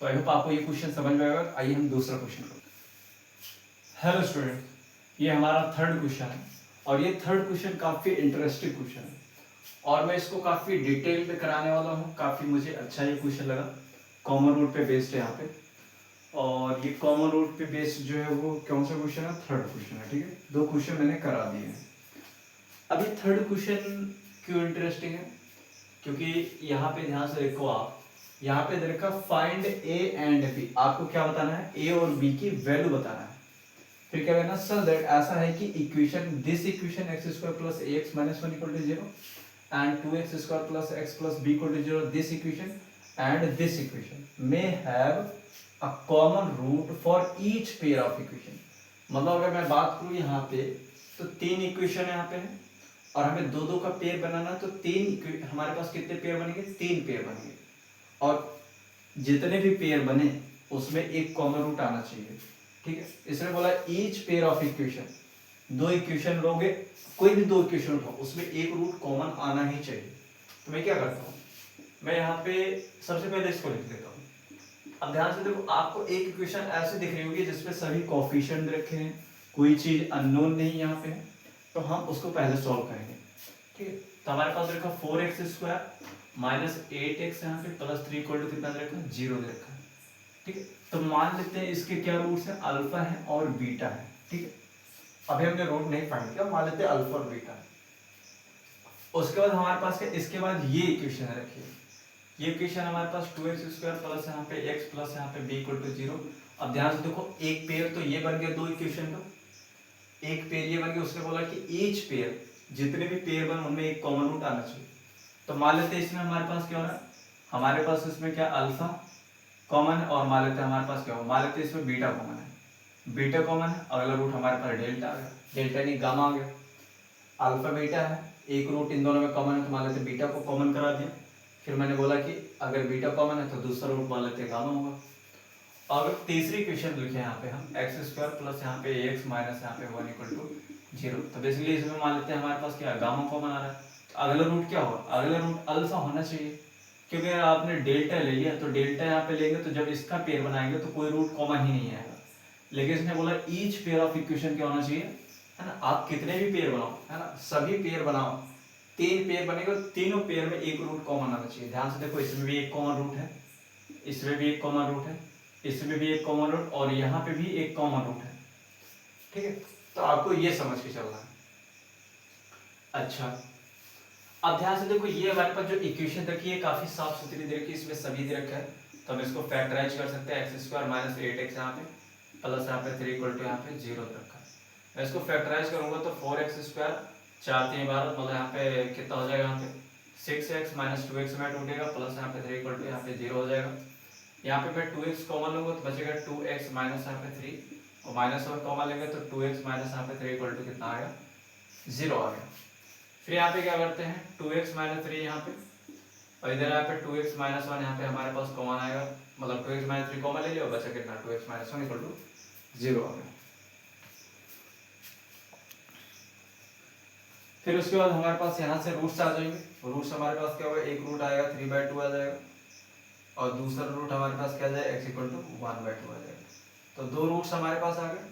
[SPEAKER 1] तो आई होप आपको ये क्वेश्चन समझ में आएगा। आइए हम दूसरा क्वेश्चन करते हैं। हेलो स्टूडेंट, ये हमारा थर्ड क्वेश्चन है, और ये थर्ड क्वेश्चन काफी इंटरेस्टिंग क्वेश्चन है, और मैं इसको काफी डिटेल पे कराने वाला हूँ। काफी मुझे अच्छा ये क्वेश्चन लगा, कॉमन रूट पे बेस्ड है यहाँ पे। और ये कॉमन रूट पे बेस्ड जो है वो कौन सा क्वेश्चन है, थर्ड क्वेश्चन है, ठीक है। 2 क्वेश्चन मैंने करा दिए हैं। अब ये थर्ड क्वेश्चन क्यों इंटरेस्टिंग है, क्योंकि यहाँ पे ध्यान से देखो आप, यहाँ पे देखा फाइंड a एंड b, आपको क्या बताना है, a और b की वैल्यू बताना है। फिर क्या करना, सर दैट ऐसा है कि equation this equation x square plus ax minus 1 equal to 0 and 2x square plus x plus b equal to 0, this equation and this equation may have a common root for each pair of equation। मतलब अगर मैं बात करूँ यहाँ पे तो 3 equation यहाँ पे है, और हमें 2 का पेयर बनाना, तो 3 हमारे पास कितने पेयर बनेंगे, 3 पेयर बनेंगे। और जितने भी पेयर बने उसमें एक कॉमन रूट आना चाहिए, ठीक है। इसने बोला each pair of equation, 2 equation लोगे, कोई भी 2 इक्वेशन उठाओ, उसमें एक रूट कॉमन आना ही चाहिए। तो मैं क्या करता हूँ, मैं यहाँ पे सबसे पहले इसको लिख देता हूँ। अब ध्यान से देखो, आपको एक इक्वेशन ऐसे दिख रही होगी जिसमें सभी कोफिशिएंट रखे हैं, कोई चीज अननोन नहीं यहाँ पे है, तो हम उसको पहले सॉल्व करेंगे, ठीक है। तो हमारे पास रखा 4x स्क्वायर माइनस 8x यहाँ पे प्लस 3 इक्वल टू कितना दे रखा है, 0 दे रखा है, ठीक है। तो मान लेते हैं इसके क्या रूट्स हैं, अल्फा है और बीटा है, ठीक है। अभी हमने रूट नहीं फाइंड किया, मान लेते हैं अल्फा और बीटा है। उसके बाद हमारे पास क्या, इसके बाद ये इक्वेशन है रखिए, ये इक्वेशन हमारे पास 2x स्क्वायर प्लस यहाँ पे x प्लस यहाँ पे b इक्वल टू 0। अब ध्यान से देखो, एक पेयर तो ये बन गया 2 इक्वेशन का, एक पेयर ये बन गया। उसने बोला कि ईच पेयर जितने भी पेयर बने उनमें एक कॉमन रूट आना चाहिए। तो मान लेते हैं इसमें हमारे पास क्या हो रहा है, हमारे पास इसमें क्या अल्फा कॉमन है, और मान लेते हैं हमारे पास क्या हो, मान लेते हैं इसमें बीटा कॉमन है, बीटा कॉमन है, अगला रूट हमारे पास डेल्टा आ गया, डेल्टा नहीं गामा आ गया, अल्फा बीटा है, एक रूट इन दोनों में कॉमन है तो मान लेते बीटा को कॉमन करा दिया। फिर मैंने बोला कि अगर बीटा कॉमन है तो दूसरा रूट मान लेते गामा होगा। और तीसरी इक्वेशन लिखे यहाँ पे हम एक्स स्क्वायर प्लस यहाँ पे एक्स माइनस यहाँ पे 1 इक्वल टू 0। तो बेसिकली इसमें मान लेते हैं हमारे पास क्या गामा कॉमन आ रहा है, तो अगला रूट क्या होगा, अगला रूट अल्फा होना चाहिए, क्योंकि अगर आपने डेल्टा ले लिया तो डेल्टा यहाँ पे लेंगे तो जब इसका पेयर बनाएंगे तो कोई रूट कॉमन ही नहीं आएगा। लेकिन इसने बोला ईच पेयर ऑफ इक्वेशन क्या होना चाहिए, है ना, आप कितने भी पेयर बनाओ, है ना, सभी पेयर बनाओ, 3 पेयर बनेगा, तीनों पेयर में एक रूट कॉमन आना चाहिए। ध्यान से देखो, इसमें भी एक कॉमन रूट है, इसमें भी एक कॉमन रूट है, इसमें भी एक कॉमन रूट, और यहाँ पे भी एक कॉमन रूट है। ठीक है, तो आपको ये समझ के चलना है। अच्छा, अब ध्यान से देखो, ये हमारे पास जो इक्वेशन रखी है काफी साफ सुथरी दे रखी है, इसमें सभी दे रखा है, तो हम इसको फैक्टराइज कर सकते हैं, एक्स स्क्वायर माइनस 8x यहाँ पे प्लस यहाँ पे 3 इक्वल टू यहाँ पे 0 रखा है। मैं इसको फैक्टराइज करूंगा तो 4x स्क्वायर 4 3 12, मतलब यहाँ पे कितना हो जाएगा, यहाँ पे 6x माइनस 2x में टूटेगा, प्लस यहाँ पे 3 इक्वल टू यहाँ पे 0 हो जाएगा। यहाँ पे मैं 2x कॉमन लूंगा तो बचेगा 2x माइनस यहाँ पे 3, और माइनस 1 कॉमन लेंगे तो 2x माइनस यहाँ पे 3 इक्वल टू कितना आ गया, 0 आ गया। फिर यहाँ पे क्या करते हैं, 2x माइनस 3 यहाँ पे, और इधर यहाँ पे 2x माइनस 1 यहाँ पे हमारे पास कॉमन आएगा, मतलब 2x माइनस 3 कॉमन ले लिया, बचा कितना 2x माइनस 1 इक्वल टू 0 आ गया। फिर उसके बाद हमारे पास यहाँ से रूट्स आ जाएंगे, रूट्स हमारे पास क्या होगा, एक रूट आएगा 3/2 आ जाएगा, और दूसरा रूट हमारे पास क्या जाएगा, x इक्वल टू 1/2 आ जाएगा। तो दो रूट्स हमारे पास आ गए।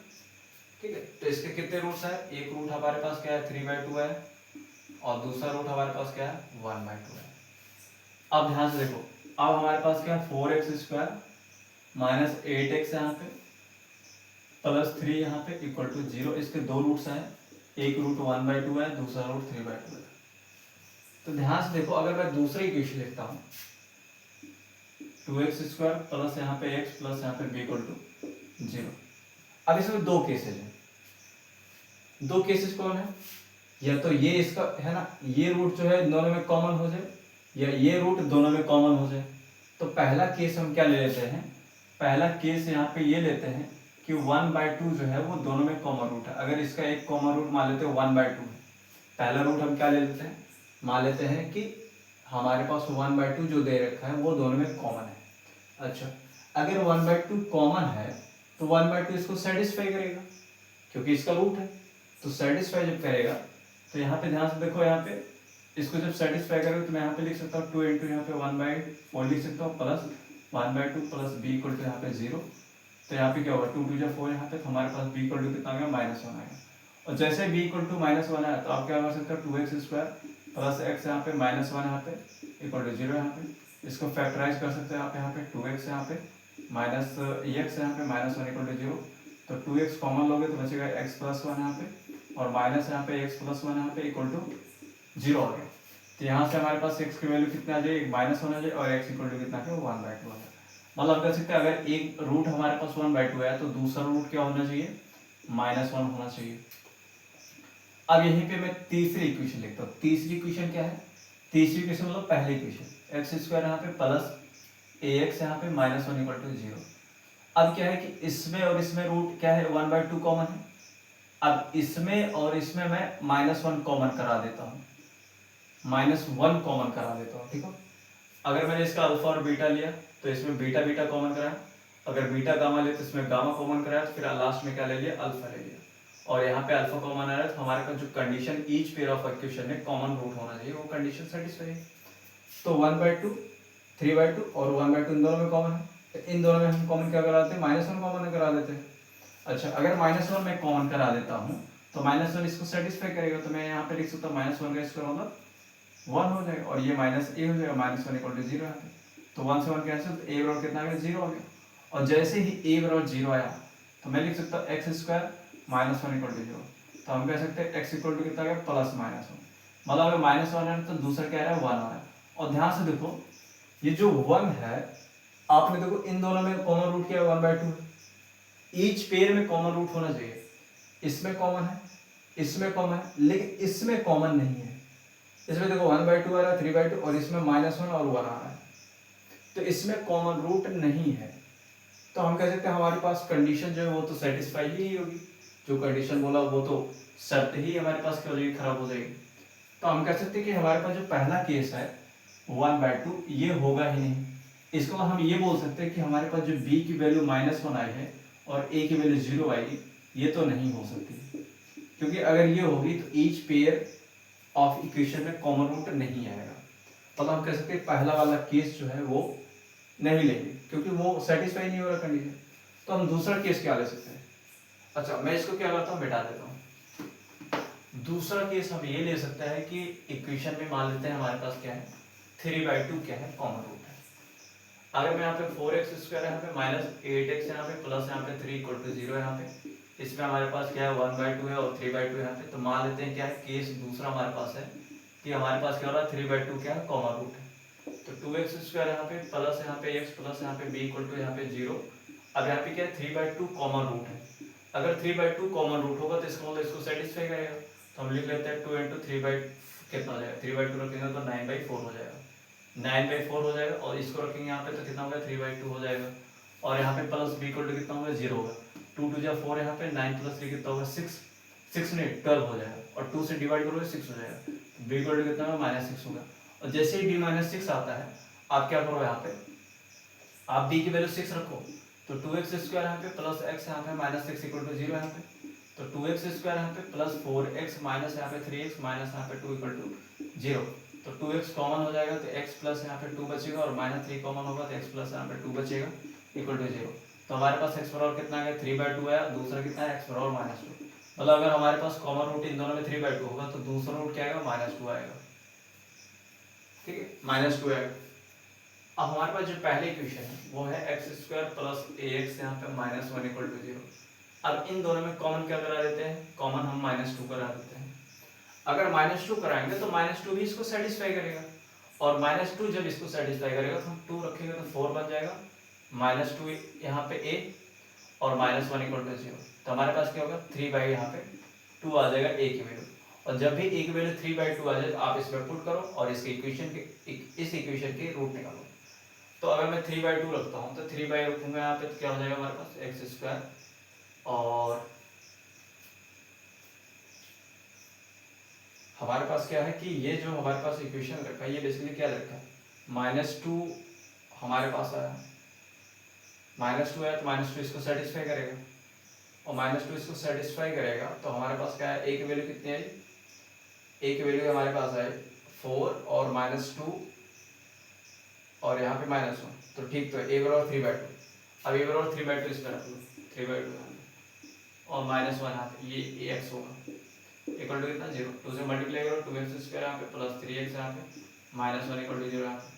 [SPEAKER 1] ठीक है, तो इसके कितने रूट्स है, एक रूट हमारे पास क्या है 3/2 है, और दूसरा रूट हमारे पास क्या है 1/2 है। अब ध्यान से देखो, अब हमारे पास क्या है 4x स्क्वायर माइनस 8x यहाँ पे प्लस 3 यहाँ पे इक्वल टू 0। इसके दो रूट्स हैं, एक रूट 1/2 है, दूसरा रूट 3/2 है। तो ध्यान से देखो, अगर मैं दूसरी इक्वेशन लिखता हूँ 2x स्क्वायर प्लस यहाँ पे x प्लस यहाँ पे b इक्वल टू 0। अब इसमें दो केसेस हैं, दो केसेस कौन है, या तो ये इसका है ना, ये रूट जो है दोनों में कॉमन हो जाए, या ये रूट दोनों में कॉमन हो जाए। तो पहला केस हम क्या ले लेते हैं, पहला केस यहाँ पे ये लेते हैं कि 1/2 जो है वो दोनों में कॉमन रूट है। अगर इसका एक कॉमन रूट मान लेते हैं 1/2 है, पहला रूट हम क्या ले लेते हैं, मान लेते हैं कि हमारे पास 1/2 जो दे रखा है वो दोनों में कॉमन है। अच्छा, अगर 1/2 कॉमन है तो 1/2 इसको सेटिस्फाई करेगा, क्योंकि इसका रूट है, तो सेटिस्फाई जब करेगा तो यहाँ पे ध्यान से देखो, यहाँ पे इसको जब सेटिस्फाई करेगा तो मैं यहाँ पे लिख सकता हूँ 2 इंटू यहाँ पे 1/4 लिख सकता हूँ, plus 1/2 plus b equal to यहाँ पे 0। तो यहाँ पे क्या होगा 2 2 4 यहाँ पे, तो हमारे पास b इक्वल टू कितना आ गया -1 आएगा। और जैसे b इक्वल टू -1 आया तो आप क्या कर सकते हो 2x स्क्वायर प्लस x यहाँ पे -1 यहाँ पे इक्वल टू 0 यहाँ पे, इसको फैक्टराइज कर सकते हैं आप यहाँ पे 2x यहाँ पे माइनस x यहाँ पे -1 इक्वल टू 0। तो 2x कॉमन लोगे तो बचेगा x प्लस 1 यहाँ पे, और माइनस यहाँ पे x प्लस 1 यहाँ पे इक्वल टू 0 आ गया। तो यहाँ से हमारे पास x की वैल्यू कितना आ जाए, -1 आ जाए, और x इक्वल टू कितना है 1/2 आ जाए। मतलब कर सकते हैं अगर एक रूट हमारे पास 1/2 है तो दूसरा रूट क्या होना चाहिए, -1 होना चाहिए। अब यहीं पे मैं तीसरी इक्वेशन लिखता हूँ। तीसरी इक्वेशन क्या है, तीसरी इक्वेशन मतलब पहली इक्वेशन एक्स स्क्वायर यहाँ पे प्लस ax यहाँ पे -1 इक्वल टू 0। अब क्या है कि इसमें और इसमें रूट क्या है 1/2 कॉमन है। अब इसमें और इसमें मैं -1 कॉमन करा देता हूँ, -1 कॉमन करा देता हूँ। ठीक है, अगर मैंने इसका अल्फा और बीटा लिया तो इसमें बीटा बीटा कॉमन कराया, अगर बीटा गामा ले तो इसमें गामा कॉमन कराया, तो फिर लास्ट में क्या ले लिया, अल्फा ले लिया, और यहाँ पे अल्फा कॉमन आ रहा है तो हमारे पास जो condition each pair of equation में कॉमन रूट होना चाहिए वो कंडीशन सेटिस्फाई है। तो 1/2 3/2 और 1/2 इन दोनों में कॉमन है, तो इन दोनों में हम कॉमन क्या कराते हैं, -1 कॉमन करा देते हैं। अच्छा, अगर -1 मैं कॉमन करा देता हूँ तो -1 इसको सेटिस्फाई करेगा, तो मैं यहाँ पे लिख सकता हूँ -1 का स्क्वायर मतलब 1 हो जाएगा, और ये -a हो जाएगा, -1 इक्वल टू 0 है। तो 1 से 1 कैंसिल, तो a बराबर कितना आ गया, 0 आ गया। और जैसे ही a बराबर 0 आया तो मैं लिख सकता हूँ x स्क्वायर -1 इक्वल टू 0। तो हम कह सकते हैं x इक्वल टू कितना आ गया, +-1। मतलब अगर -1 है तो दूसरा क्या है 1 आ रहा है। और ध्यान से देखो, ये जो 1 है, आपने देखो इन दोनों में कॉमन रूट क्या है 1/2 है। ईच पेयर में कॉमन रूट होना चाहिए, इसमें कॉमन है, इसमें कॉमन है, लेकिन इसमें कॉमन नहीं है। इसमें देखो 1/2 आ रहा है, 3/2, और इसमें -1 और 1 आ रहा है, तो इसमें कॉमन रूट नहीं है। तो हम कह सकते हैं हमारे पास कंडीशन जो है वो तो सेटिस्फाई ही होगी, जो कंडीशन बोला वो तो शर्त ही हमारे पास क्या हो जाएगी, खराब हो जाएगी। तो हम कह सकते हैं कि हमारे पास जो पहला केस है 1/2 ये होगा ही नहीं। इसको हम ये बोल सकते हैं कि हमारे पास जो b की वैल्यू -1 आई है और a की वैल्यू 0 आएगी, ये तो नहीं हो सकती, क्योंकि अगर ये होगी तो ईच पेयर ऑफ इक्वेशन में कॉमन रूट नहीं आएगा। तो हम कह सकते हैं पहला वाला केस जो है वो नहीं लेंगे, क्योंकि वो सेटिस्फाई नहीं हो रहा कंडीशन। तो हम दूसरा केस क्या ले सकते हैं? अच्छा, मैं इसको क्या करता हूँ, मिटा देता हूँ। दूसरा केस हम ये ले सकते हैं कि इक्वेशन में मान लेते हैं हमारे पास क्या है, 3/2 क्या है, कॉमन रूट है। अगर मैं यहाँ पे 4x² है, यहाँ पे -8x यहाँ पे प्लस यहाँ पे 3 = 0 यहाँ पे, इसमें हमारे पास क्या है 1/2 है और 3/2 यहाँ पे। तो मान लेते हैं क्या है, केस दूसरा हमारे पास है कि हमारे पास क्या हो रहा है, 3/2 क्या है, कॉमन रूट है। तो 2x² यहाँ पे प्लस यहाँ पे x प्लस यहाँ पे b = यहाँ पे 0। अब यहाँ पे क्या है, 3/2 कॉमन रूट है। अगर 3/2 कॉमन रूट होगा तो इसका मतलब इसको सेटिस्फाई करेगा। तो हम लिख लेते हैं 2 × 3/, कितना हो जाएगा, 3/2 रखेंगे तो 9/4 हो जाएगा, 9/4 हो जाएगा। और इसको रखेंगे यहाँ पे तो कितना होगा, 3/2 हो जाएगा। और यहाँ पे प्लस b = कितना होगा, 0 होगा। 2 2 4 यहाँ पे, 9 + 3 कितना होगा, 6 नहीं 12 हो जाएगा। और 2 से डिवाइड करोगे 6 हो जाएगा। b = कितना होगा, -6 होगा। और जैसे ही b -6 आता है, आप क्या करो, यहाँ पे आप b की वैल्यू 6 रखो, तो 2x² यहाँ पे प्लस x यहाँ पे -6 = 0 यहाँ पे। तो 2x² यहाँ पे प्लस 4x माइनस यहाँ पे 3x माइनस यहाँ पे 2 = 0। तो 2x कॉमन हो जाएगा तो x प्लस यहाँ पे 2 बचेगा, और -3 कॉमन होगा तो x प्लस यहाँ पे 2 बचेगा = 0। तो हमारे पास x बराबर कितना है, 3/2 है। दूसरा कितना है, x बराबर -2। मतलब अगर हमारे पास कॉमन रूट इन दोनों में 3/2 होगा तो दूसरा रूट क्या आएगा, -2 आएगा। ठीक है, -2 आएगा। अब हमारे पास जो पहले इक्वेशन है वो है x² प्लस ax यहाँ पे -1 = 0। अब इन दोनों में कॉमन क्या करा देते हैं, कॉमन हम -2 करा देते हैं। अगर -2 कराएंगे तो -2 भी इसको सेटिस्फाई करेगा, और -2 जब इसको सेटिस्फाई करेगा तो हम 2 रखेंगे तो 4 बन जाएगा, -2 यहाँ पे a और -1 = 0। तो हमारे पास क्या होगा, 3 यहाँ पे 2 आ जाएगा a की वैल्यू। और जब भी a की वैल्यू 3/2 आ जाए तो आप इसमें पुट करो और इसके इक्वेशन के इस इक्वेशन के रूट निकालो। तो अगर मैं 3/2 रखता हूँ तो 3 रखूंगा यहाँ पे तो क्या हो जाएगा हमारे पास, x²। और हमारे पास क्या है कि ये जो हमारे पास इक्वेशन रखा है ये बेसिकली क्या रखा है, -2 हमारे पास आया, -2 है तो -2 इसको सेटिस्फाई करेगा, और -2 इसको सेटिस्फाई करेगा तो हमारे पास क्या है, a की वैल्यू कितनी आई, a की वैल्यू हमारे पास आई 4 और -2 और यहाँ पे -1। तो ठीक, तो a बराबर 3/2। अब a बराबर 3/2 इसमें रख लो, 3/2 और -1 यहाँ पे ये x होगा इक्वल टू कितना, 0। 2 से मल्टीप्लाई करो, 2x² यहाँ पे प्लस 3x यहाँ पे -1 = 0 यहाँ पे।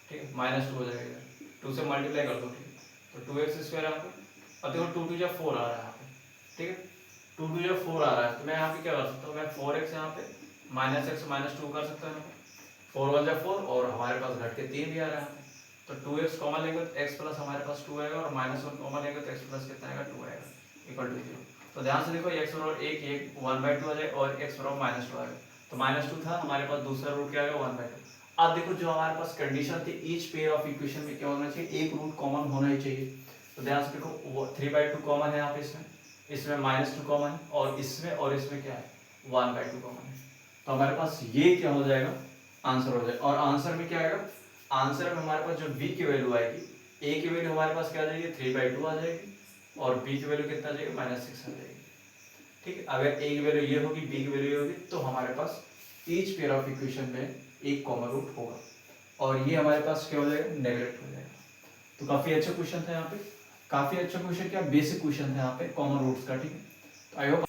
[SPEAKER 1] ठीक है, -2 हो जाएगा, 2 से मल्टीप्लाई कर दो। ठीक है, तो 2x² यहाँ पे, अब देखो 2 2 4 आ रहा है यहाँ पे। ठीक है, 2 2 4 आ रहा है तो मैं यहाँ पे क्या कर सकता हूँ, मैं 4x यहाँ पे -x -2 कर सकता हूँ। 4 1 4 और हमारे पास घट के 3 भी आ रहा है। तो 2x कॉमन लेंगे तो x प्लस हमारे पास 2 आएगा, और -1 कॉमन लेंगे तो x प्लस कितना आएगा, 2 आएगा = 0। तो ध्यान से देखो, x बराबर 1 1/2 आ जाए और x बराबर -2 आएगा। तो -2 था हमारे पास, दूसरा रूट क्या आएगा, 1/2। अब देखो जो हमारे पास कंडीशन थी, ईच पेयर ऑफ इक्वेशन में क्या होना चाहिए, एक रूट कॉमन होना ही चाहिए। तो ध्यान से देखो 3/2 कॉमन है यहाँ पे, इसमें -2 कॉमन है, और इसमें क्या है, 1/2 कॉमन है। तो हमारे पास ये क्या हो जाएगा, आंसर हो जाएगा। और आंसर में क्या आएगा, आंसर में हमारे पास जो b की वैल्यू आएगी, a की वैल्यू हमारे पास क्या आ जाएगी, 3/2 आ जाएगी, और b की वैल्यू कितना आ जाएगी, -6 आ जाएगी। ठीक है, अगर a की वैल्यू ये होगी, b की वैल्यू ये होगी, तो हमारे पास ईच पेयर ऑफ इक्वेशन में एक कॉमन रूट होगा, और ये हमारे पास क्या हो जाएगा, नेगलेक्ट हो जाएगा। तो काफी अच्छा क्वेश्चन था यहाँ पे, काफी अच्छा क्वेश्चन, क्या बेसिक क्वेश्चन था यहाँ पे कॉमन रूट्स का। ठीक है, तो आई होप।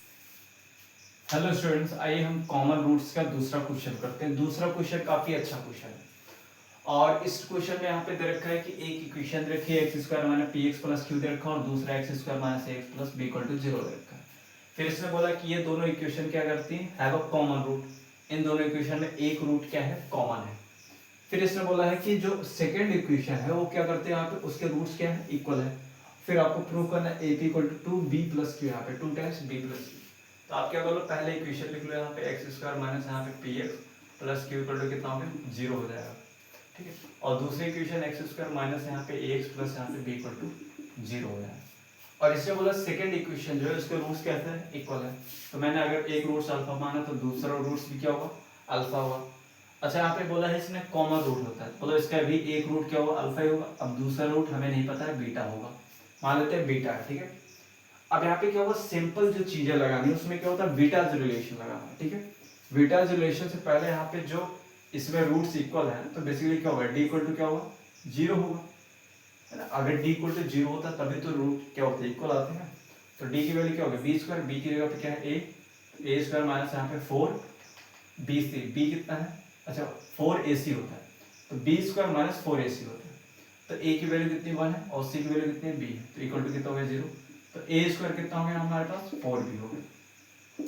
[SPEAKER 1] हेलो स्टूडेंट्स, आइए हम कॉमन रूट्स का दूसरा क्वेश्चन करते हैं। दूसरा क्वेश्चन काफी अच्छा क्वेश्चन है, और इस क्वेश्चन में यहाँ पे दे रखा है कि एक इक्वेशन रखी है x² - px + q दे रखा है, और दूसरा x² - ax + b = 0 दे रखा है। फिर इसने बोला कि ये दोनों इक्वेशन क्या करती हैं, हैव अ कॉमन रूट। इन दोनों इक्वेशन में एक रूट क्या है, कॉमन है। फिर इसने बोला है कि जो सेकंड इक्वेशन है वो क्या करते हैं, यहाँ पे उसके रूट्स क्या है, इक्वल है। फिर आपको प्रूव करना है a = 2b + q, यहाँ पे 2 टाइम्स b + q। तो आप क्या कर लो, पहले इक्वेशन लिख लो यहाँ पे एक्स स्क्वायर माइनस यहाँ पे p x plus q equal to कितना हो गया, 0 हो जाएगा, ठीक है। और दूसरी इक्वेशन एक्स स्क्वायर माइनस यहाँ पे ए एक्स प्लस यहाँ पे बी इक्वल टू 0 हो जाएगा। और इससे बोला सेकंड इक्वेशन जो है उसके रूट्स कैसे हैं, इक्वल है। तो मैंने अगर एक रूट्स अल्फा माना तो दूसरा रूट्स भी क्या होगा, अल्फा होगा। अच्छा यहाँ पे बोला है इसमें कॉमन रूट होता है, मतलब इसका भी एक रूट क्या होगा, अल्फा ही होगा। अब दूसरा रूट हमें नहीं पता है, बीटा होगा, मान लेते हैं बीटा है, ठीक है। अब यहाँ पे क्या होगा, सिंपल जो चीजें लगानी है उसमें क्या होता है, बीटाज रिलेशन लगाना है, ठीक है। बीटाज रिलेशन से पहले यहाँ पे जो इसमें रूट्स इक्वल है तो बेसिकली क्या होगा, डी इक्वल टू क्या होगा, 0 होगा, है ना। अगर डी इक्वल टू 0 होता है तभी तो रूट क्या होते हैं, इक्वल आते हैं। तो डी की वैल्यू क्या होगी, बी स्क्वायर, बी की जगह पे क्या है ए स्क्वायर माइनस यहाँ पे 4 बी सी, बी कितना है, अच्छा 4 ए सी होता है, तो बी स्क्वायर माइनस 4 ए सी होता है। तो ए की वैल्यू कितनी 1 है और सी की वैल्यू कितनी है बी है, तो इक्वल टू कितना हो गया 0। तो ए स्क्वायर कितना हो गया हमारे पास, 4 बी हो गया,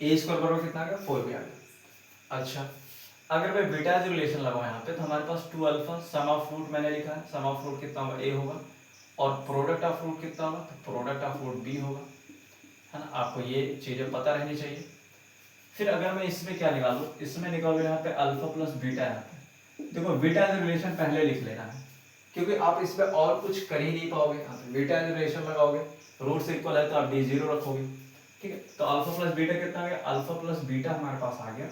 [SPEAKER 1] ए स्क्वायर बराबर कितना आ गया, 4 बी आ गया। अच्छा अगर मैं बीटा रिलेशन लगाऊं यहाँ पे तो हमारे पास 2 अल्फा, सम ऑफ रूट मैंने लिखा है, सम ऑफ रूट कितना होगा, ए होगा, और प्रोडक्ट ऑफ रूट कितना होगा, तो प्रोडक्ट ऑफ रूट बी होगा, है ना। आपको ये चीजें पता रहनी चाहिए। फिर अगर मैं इसमें क्या निकालूं, इसमें निकालूं यहाँ पे अल्फा प्लस बीटा, यहाँ पे देखो बीटा रिलेशन पहले लिख लेना है, क्योंकि आप इस पे और कुछ कर ही नहीं पाओगे। यहाँ पे बीटा रिलेशन लगाओगे, रूट से इक्वल है तो आप डी 0 रखोगे, ठीक है। तो अल्फा प्लस बीटा कितना आ गया, अल्फा प्लस बीटा हमारे पास आ गया,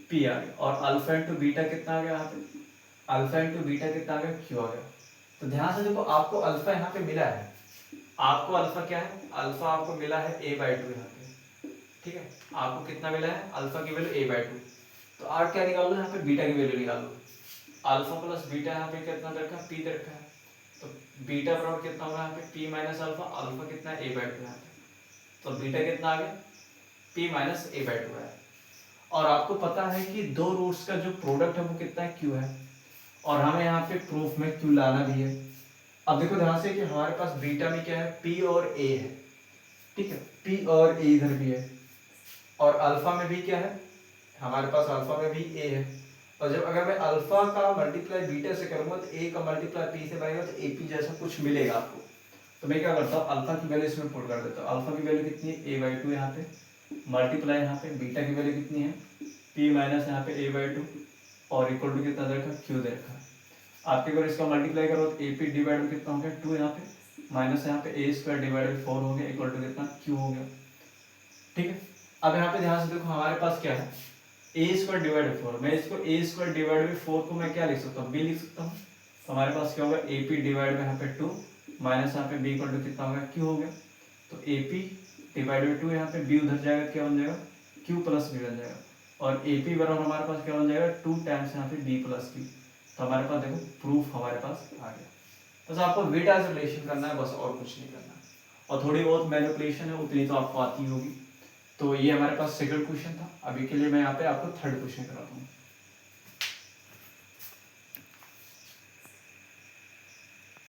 [SPEAKER 1] पी आ गया, और अल्फा इंटू बीटा कितना आ गया, यहाँ पे अल्फा इंटू बीटा कितना आ गया, क्यू आ गया। तो ध्यान से देखो, आपको अल्फा यहाँ पे मिला है, आपको अल्फा क्या है, अल्फा आपको मिला है a/2 यहाँ पे, ठीक है। आपको कितना मिला है, अल्फा की वैल्यू a/2। तो आप क्या निकालो, यहाँ पे बीटा की वैल्यू निकालो, अल्फा प्लस बीटा यहाँ पे कितना दे रखा है, p दे रखा है, तो बीटा बराबर कितना होगा यहाँ पे p माइनस अल्फा, अल्फा कितना है a/2 यहाँ पे, तो बीटा कितना आ गया, p माइनस a/2 है। और आपको पता है कि दो रूट्स का जो प्रोडक्ट है वो कितना है, q है, और हमें यहाँ पे प्रूफ में q लाना भी है। अब देखो ध्यान से कि हमारे पास बीटा में क्या है, p और a है, ठीक है, p और a इधर भी है, और अल्फा में भी क्या है, हमारे पास अल्फा में भी a है। और जब अगर मैं अल्फा का मल्टीप्लाई बीटा से करूंगा तो a का मल्टीप्लाई p से बनेगा, तो ap जैसा कुछ मिलेगा आपको। तो मैं क्या करता हूँ, अल्फा की वैल्यू इसमें पुट कर देता हूँ, अल्फा की वैल्यू कितनी है, a/2 यहाँ पे, मल्टीप्लाई यहाँ पे बीटा की वैल्यू कितनी है, p माइनस यहाँ पे a/2, और इक्वल टू कितना दे रखा, q दे रखा। आपके अगर इसका मल्टीप्लाई करो तो ap डिवाइड में कितना हो गया, 2 यहाँ पे, माइनस यहाँ पे a स्क्वायर डिवाइड 4 हो गया, इक्वल टू कितना, q हो गया, ठीक है। अब यहाँ पे ध्यान से देखो, हमारे पास क्या है, a स्क्वायर डिवाइड 4, मैं इसको a स्क्वायर डिवाइड 4 को मैं क्या लिख सकता हूँ, b लिख सकता हूँ। तो हमारे पास क्या होगा, ap डिवाइड में यहाँ पे 2 माइनस यहाँ पे b इक्वल टू कितना हो गया, q हो गया। तो ap डिवाइड में 2 यहाँ पे b उधर जाएगा, क्या बन जाएगा, q प्लस b बन जाएगा, और ap बराबर हमारे पास क्या बन जाएगा, 2 टाइम्स यहाँ पे b प्लस q। तो हमारे पास देखो प्रूफ हमारे पास आ गया। बस आपको बीटा रिलेशन करना है, बस और कुछ नहीं करना। और थोड़ी बहुत मैनिपुलेशन है, उतनी तो आपको आती होगी। तो ये हमारे पास सेकंड क्वेश्चन था। अभी के लिए मैं यहाँ पे आपको थर्ड क्वेश्चन कराता हूँ।